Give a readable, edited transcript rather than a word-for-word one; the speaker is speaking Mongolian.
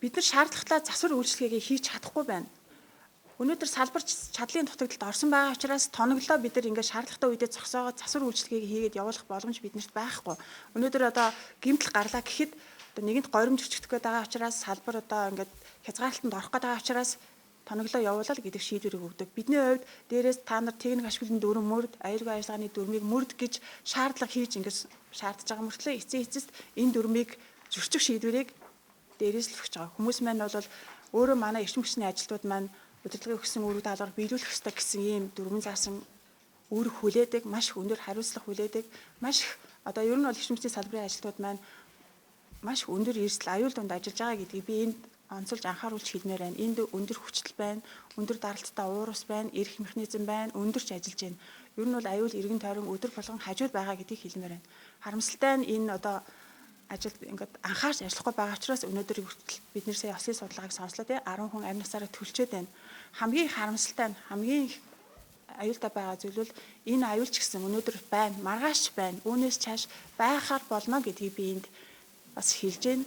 бид нар шаардлагатай засвар үйлчлэгээ хийж чадахгүй байна. Өнөөдөр салбар чадлын дутагдалд орсон байгаа учраас тоноглоо бид нар ингээд шаардлагатай үедээ зогсоогоод засвар үйлчлэгийг хийгээд явуулах боломж биднэрт байхгүй. Өнөөдөр одоо гэмтэл гарлаа гэхэд одоо нэгэнт горимж өчгдөх гээд байгаа учраас салбар одоо ингээд хязгаарлалтанд орох гээд байгаа учраас тоноглоо явуулаад гэдэг шийдвэрийг өгдөг. Бидний хувьд дээрээс та нар техник ашиглалтын дүрм мөрд, аюулгүй ажиллагааны дүрмийг мөрд гэж шаардлага хийж ингээд шаардж байгаа мөртлөө эцэст энэ дүрмийг зөрчих шийдвэрийг дээрээс л өгч байгаа. Хүмүүс маань бол өөрөө манай эрчим хүчний ажилтнууд маань удирдлагын өгсөн үүрэг даалгавар биелүүлэх ёстой гэсэн ийм дүрмэн заасан үүрэг хүлээдэг, маш их өндөр хариуцлага хүлээдэг, маш их одоо ер нь бол эрчим хүчний салбарын ажилтнууд маань маш өндөр эрсдэл аюул донд ажиллаж байгаа гэдгийг би энд онцолж анхааруулж хэлмээр байна. Энд өндөр хүчтэй байна, өндөр даралттай уурус байна, эрх механизм байна, өндөрч ажиллаж байна. Ер нь бол аюул эргэн тойрон өдөр болгон хажууд байгаа гэдгийг хэлмээр байна. Харамсалтай нь энэ одоо ажилд ингээд анхаарч ажиллахгүй байгаа учраас өнөөдөр хүртэл бид нэр сая ослын судалгааг сонслоо тий 10 хүн амь насаараа төлчөөд байна. Хамгийн харамсалтай нь хамгийн аюултай байгаа зүйл бол энэ аюулч гэсэн өнөөдөр байна, маргааш байна. Үүнээс цааш байхаар болно гэдгийг би энд бас хэлж байна.